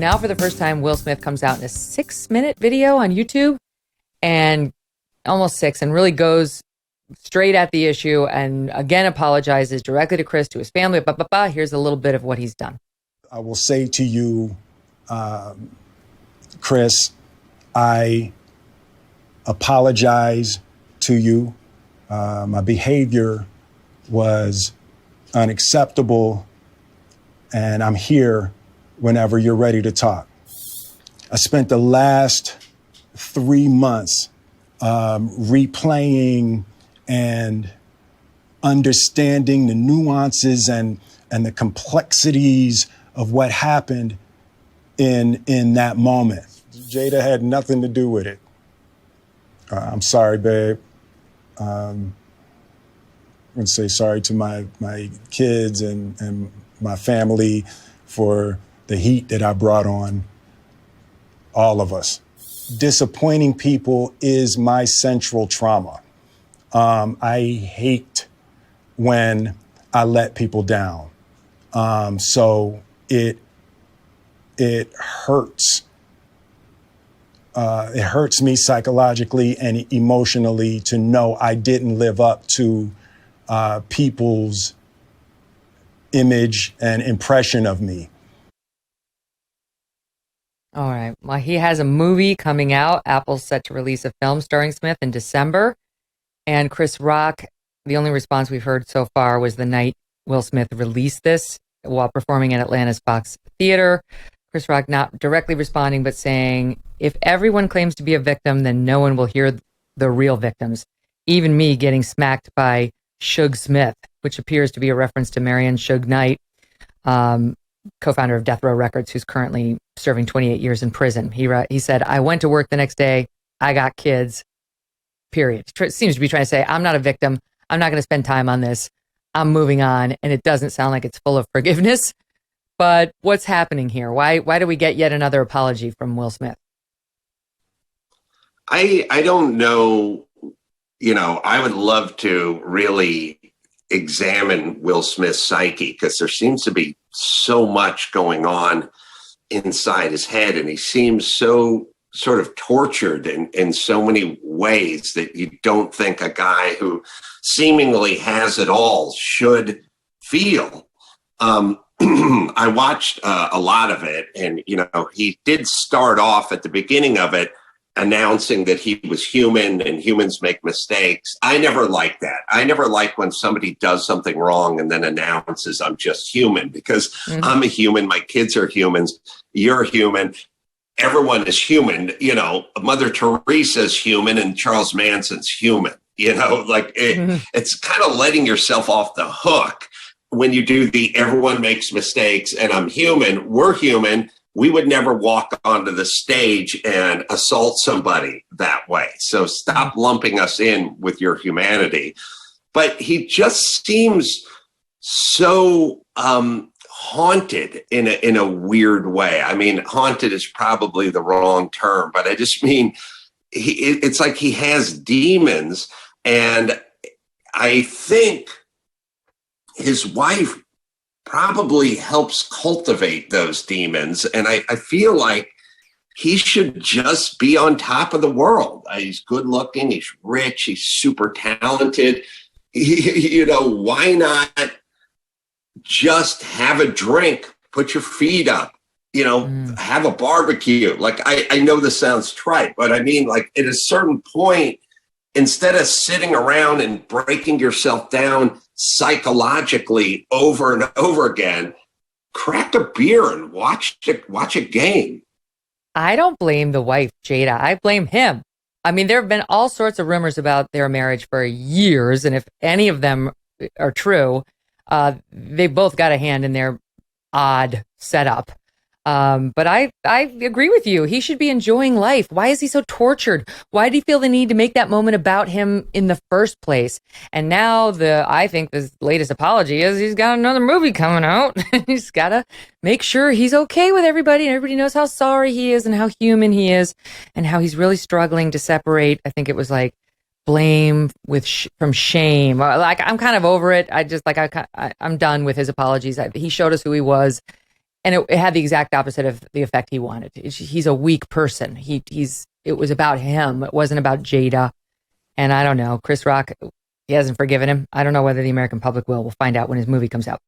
Now, for the first time, Will Smith comes out in a 6-minute video on YouTube, and almost 6, and really goes straight at the issue and again apologizes directly to Chris, to his family. Here's a little bit of what he's done. I will say to you, Chris, I apologize to you. My behavior was unacceptable, and I'm here whenever you're ready to talk. I spent the last 3 months replaying and understanding the nuances and the complexities of what happened in that moment. Jada had nothing to do with it. I'm sorry, babe. I'm going to say sorry to my kids and my family for the heat that I brought on all of us. Disappointing people is my central trauma. I hate when I let people down. So it hurts. It hurts me psychologically and emotionally to know I didn't live up to people's image and impression of me. All right. Well, he has a movie coming out. Apple's set to release a film starring Smith in December. And Chris Rock, the only response we've heard so far was the night Will Smith released this while performing at Atlanta's Fox Theater. Chris Rock not directly responding, but saying, if everyone claims to be a victim, then no one will hear the real victims. Even me getting smacked by Suge Smith, which appears to be a reference to Marion Suge Knight, co-founder of Death Row Records, who's currently serving 28 years in prison. He said, I went to work the next day. I got kids. Period. Seems to be trying to say, I'm not a victim. I'm not going to spend time on this. I'm moving on. And it doesn't sound like it's full of forgiveness. But what's happening here? Why do we get yet another apology from Will Smith? I don't know. You know, I would love to really examine Will Smith's psyche, because there seems to be so much going on inside his head, and he seems so sort of tortured in so many ways that you don't think a guy who seemingly has it all should feel. I watched a lot of it, and, you know, he did start off at the beginning of it announcing that he was human and humans make mistakes. I never like that. I never like when somebody does something wrong and then announces I'm just human, because I'm a human. My kids are humans. You're human. Everyone is human. You know, Mother Teresa's human and Charles Manson's human. You know, like it's kind of letting yourself off the hook when you do the everyone makes mistakes and I'm human. We're human. We would never walk onto the stage and assault somebody that way. So stop lumping us in with your humanity. But he just seems so haunted in a weird way. I mean, haunted is probably the wrong term, but I just mean it's like he has demons. And I think his wife probably helps cultivate those demons. And I feel like he should just be on top of the world. He's good looking. He's rich. He's super talented. You know, why not just have a drink, put your feet up, you know, have a barbecue? Like, I know this sounds trite, but I mean, like, at a certain point, instead of sitting around and breaking yourself down psychologically over and over again, crack a beer and watch a game. I don't blame the wife, Jada. I blame him. I mean, there have been all sorts of rumors about their marriage for years, and if any of them are true, they both got a hand in their odd setup. But I agree with you. He should be enjoying life. Why is he so tortured? Why did he feel the need to make that moment about him in the first place? And now I think the latest apology is he's got another movie coming out. He's got to make sure he's okay with everybody, and everybody knows how sorry he is and how human he is and how he's really struggling to separate. I think it was like blame from shame. Like, I'm kind of over it. I'm done with his apologies. He showed us who he was. And it had the exact opposite of the effect he wanted. He's a weak person. It was about him. It wasn't about Jada. And I don't know, Chris Rock, he hasn't forgiven him. I don't know whether the American public will. We'll find out when his movie comes out.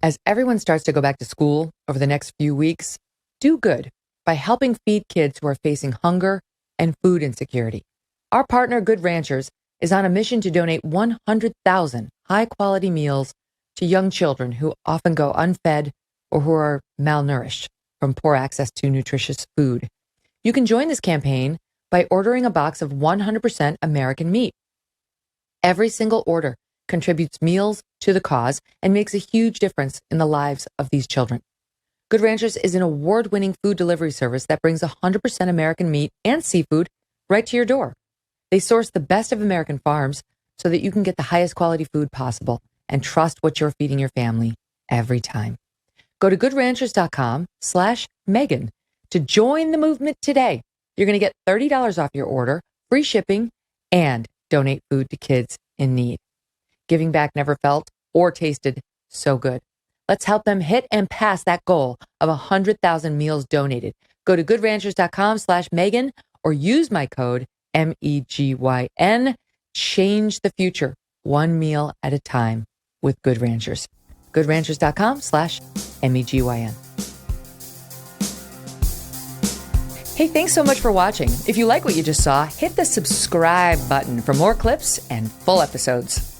As everyone starts to go back to school over the next few weeks, do good by helping feed kids who are facing hunger and food insecurity. Our partner, Good Ranchers, is on a mission to donate 100,000 high-quality meals to young children who often go unfed or who are malnourished from poor access to nutritious food. You can join this campaign by ordering a box of 100% American meat. Every single order contributes meals to the cause and makes a huge difference in the lives of these children. Good Ranchers is an award-winning food delivery service that brings 100% American meat and seafood right to your door. They source the best of American farms so that you can get the highest quality food possible and trust what you're feeding your family every time. Go to goodranchers.com/Megyn to join the movement today. You're going to get $30 off your order, free shipping, and donate food to kids in need. Giving back never felt or tasted so good. Let's help them hit and pass that goal of 100,000 meals donated. Go to goodranchers.com/Megyn or use my code MEGYN. Change the future one meal at a time with Good Ranchers. goodranchers.com/MEGYN. Hey, thanks so much for watching. If you like what you just saw, hit the subscribe button for more clips and full episodes.